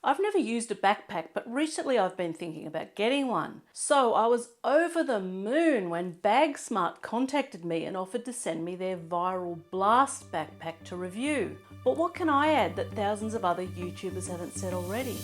I've never used a backpack, but recently I've been thinking about getting one. So I was over the moon when Bagsmart contacted me and offered to send me their viral BLAST backpack to review. But what can I add that thousands of other YouTubers haven't said already?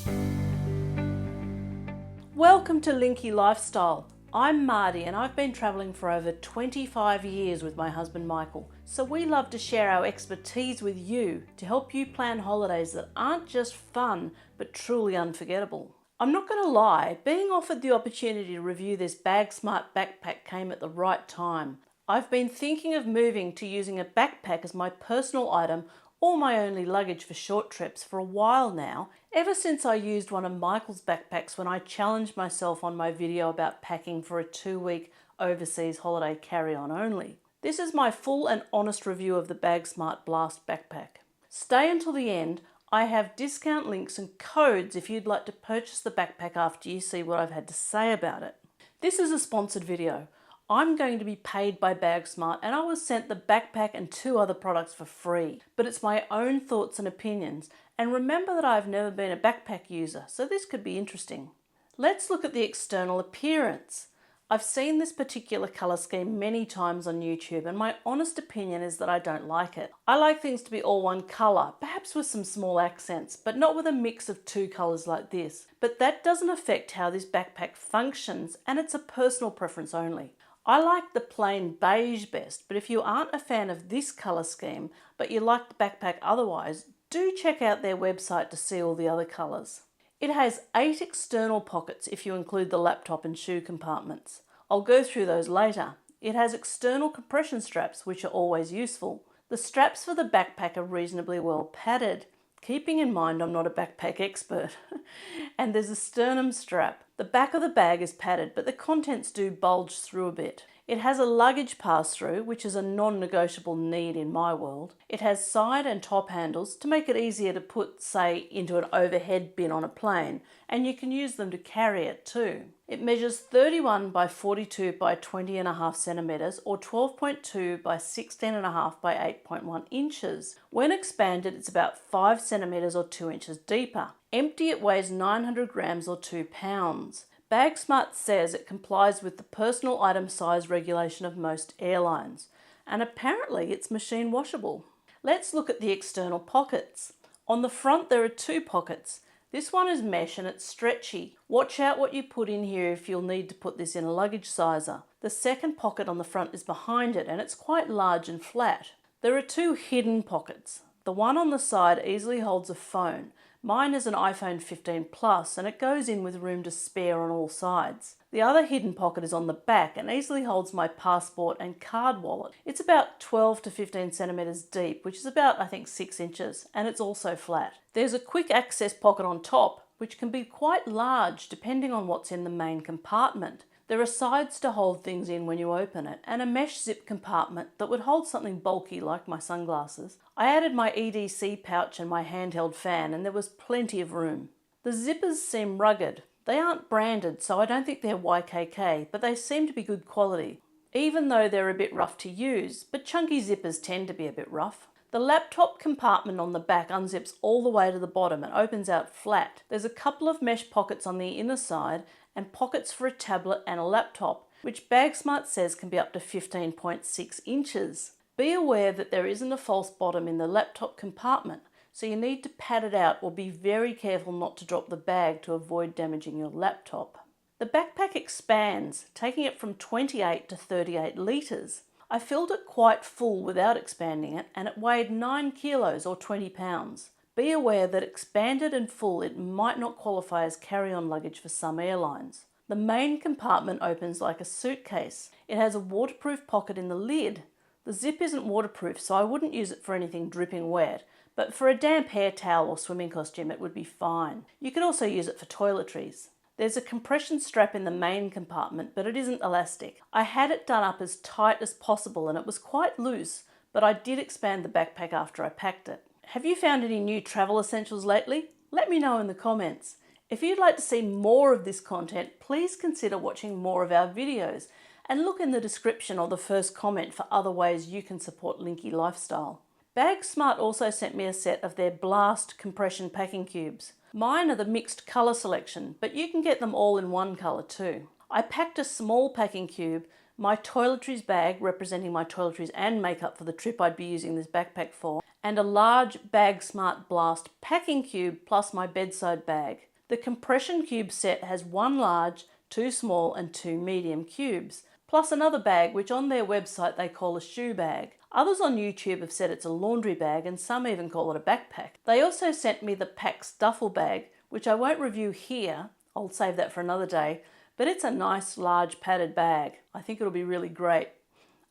Welcome to Linky Lifestyle. I'm Mardi and I've been travelling for over 25 years with my husband Michael, so we love to share our expertise with you to help you plan holidays that aren't just fun but truly unforgettable. I'm not going to lie, being offered the opportunity to review this Bagsmart backpack came at the right time. I've been thinking of moving to using a backpack as my personal item or my only luggage for short trips for a while now, ever since I used one of Michael's backpacks when I challenged myself on my video about packing for a 2-week overseas holiday carry-on only. This is my full and honest review of the Bagsmart BLAST backpack. Stay until the end. I have discount links and codes if you'd like to purchase the backpack after you see what I've had to say about it. This is a sponsored video. I'm going to be paid by Bagsmart and I was sent the backpack and 2 other products for free. But it's my own thoughts and opinions, and remember that I've never been a backpack user, so this could be interesting. Let's look at the external appearance. I've seen this particular colour scheme many times on YouTube and my honest opinion is that I don't like it. I like things to be all one colour, perhaps with some small accents, but not with a mix of 2 colours like this. But that doesn't affect how this backpack functions, and it's a personal preference only. I like the plain beige best, but if you aren't a fan of this colour scheme, but you like the backpack otherwise, do check out their website to see all the other colours. It has 8 external pockets if you include the laptop and shoe compartments. I'll go through those later. It has external compression straps, which are always useful. The straps for the backpack are reasonably well padded, keeping in mind I'm not a backpack expert. And there's a sternum strap. The back of the bag is padded, but the contents do bulge through a bit. It has a luggage pass-through, which is a non-negotiable need in my world. It has side and top handles to make it easier to put, say, into an overhead bin on a plane, and you can use them to carry it too. It measures 31 by 42 by 20.5 centimetres or 12.2 by 16.5 by 8.1 inches. When expanded, it's about 5 centimetres or 2 inches deeper. Empty, it weighs 900 grams or 2 pounds. Bagsmart says it complies with the personal item size regulation of most airlines, and apparently it's machine washable. Let's look at the external pockets. On the front there are 2 pockets. This one is mesh and it's stretchy. Watch out what you put in here if you'll need to put this in a luggage sizer. The second pocket on the front is behind it and it's quite large and flat. There are 2 hidden pockets. The one on the side easily holds a phone. Mine is an iPhone 15 Plus and it goes in with room to spare on all sides. The other hidden pocket is on the back and easily holds my passport and card wallet. It's about 12 to 15 centimetres deep, which is about, I think, 6 inches, and it's also flat. There's a quick access pocket on top, which can be quite large depending on what's in the main compartment. There are sides to hold things in when you open it, and a mesh zip compartment that would hold something bulky like my sunglasses. I added my EDC pouch and my handheld fan, and there was plenty of room. The zippers seem rugged. They aren't branded, so I don't think they're YKK, but they seem to be good quality, even though they're a bit rough to use, but chunky zippers tend to be a bit rough. The laptop compartment on the back unzips all the way to the bottom and opens out flat. There's a couple of mesh pockets on the inner side and pockets for a tablet and a laptop, which Bagsmart says can be up to 15.6 inches. Be aware that there isn't a false bottom in the laptop compartment, so you need to pad it out or be very careful not to drop the bag to avoid damaging your laptop. The backpack expands, taking it from 28 to 38 litres. I filled it quite full without expanding it, and it weighed 9 kilos or 20 pounds. Be aware that expanded and full it might not qualify as carry-on luggage for some airlines. The main compartment opens like a suitcase. It has a waterproof pocket in the lid. The zip isn't waterproof, so I wouldn't use it for anything dripping wet, but for a damp hair towel or swimming costume it would be fine. You could also use it for toiletries. There's a compression strap in the main compartment, but it isn't elastic. I had it done up as tight as possible and it was quite loose, but I did expand the backpack after I packed it. Have you found any new travel essentials lately? Let me know in the comments. If you'd like to see more of this content, please consider watching more of our videos and look in the description or the first comment for other ways you can support Linky Lifestyle. Bagsmart also sent me a set of their BLAST compression packing cubes. Mine are the mixed colour selection, but you can get them all in one colour too. I packed a small packing cube, my toiletries bag representing my toiletries and makeup for the trip I'd be using this backpack for, and a large Bagsmart BLAST packing cube plus my bedside bag. The compression cube set has 1 large, 2 small and 2 medium cubes, plus another bag which on their website they call a shoe bag. Others on YouTube have said it's a laundry bag and some even call it a backpack. They also sent me the Pax duffel bag, which I won't review here, I'll save that for another day, but it's a nice large padded bag. I think it'll be really great.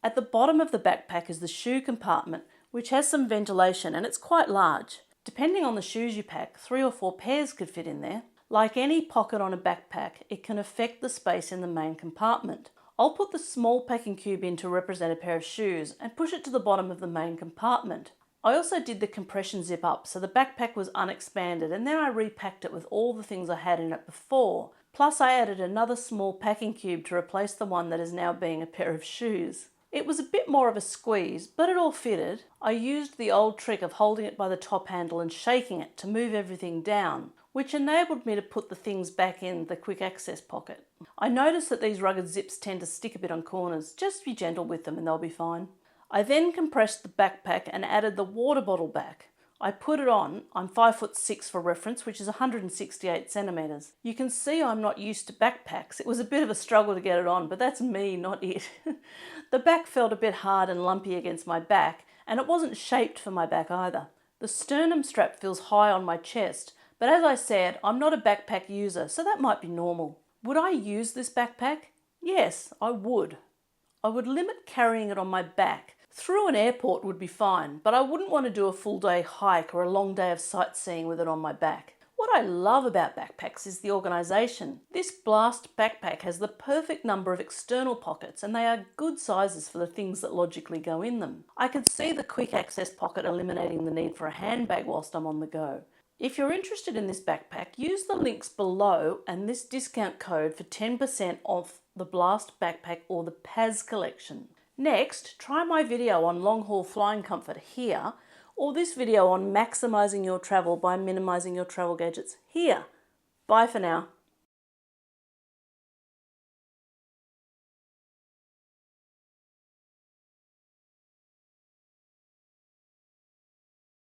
At the bottom of the backpack is the shoe compartment, which has some ventilation and it's quite large. Depending on the shoes you pack, 3 or 4 pairs could fit in there. Like any pocket on a backpack, it can affect the space in the main compartment. I'll put the small packing cube in to represent a pair of shoes and push it to the bottom of the main compartment. I also did the compression zip up so the backpack was unexpanded, and then I repacked it with all the things I had in it before. Plus I added another small packing cube to replace the one that is now being a pair of shoes. It was a bit more of a squeeze, but it all fitted. I used the old trick of holding it by the top handle and shaking it to move everything down, which enabled me to put the things back in the quick access pocket. I noticed that these rugged zips tend to stick a bit on corners. Just be gentle with them and they'll be fine. I then compressed the backpack and added the water bottle back. I put it on. I'm 5'6" for reference, which is 168 centimetres. You can see I'm not used to backpacks. It was a bit of a struggle to get it on, but that's me, not it. The back felt a bit hard and lumpy against my back, and it wasn't shaped for my back either. The sternum strap feels high on my chest, but as I said, I'm not a backpack user, so that might be normal. Would I use this backpack? Yes, I would. I would limit carrying it on my back. Through an airport would be fine, but I wouldn't want to do a full day hike or a long day of sightseeing with it on my back. What I love about backpacks is the organisation. This Blast backpack has the perfect number of external pockets and they are good sizes for the things that logically go in them. I can see the quick access pocket eliminating the need for a handbag whilst I'm on the go. If you're interested in this backpack, use the links below and this discount code for 10% off the Blast backpack or the Paz Collection. Next, try my video on long-haul flying comfort here, or this video on maximising your travel by minimising your travel gadgets here. Bye for now.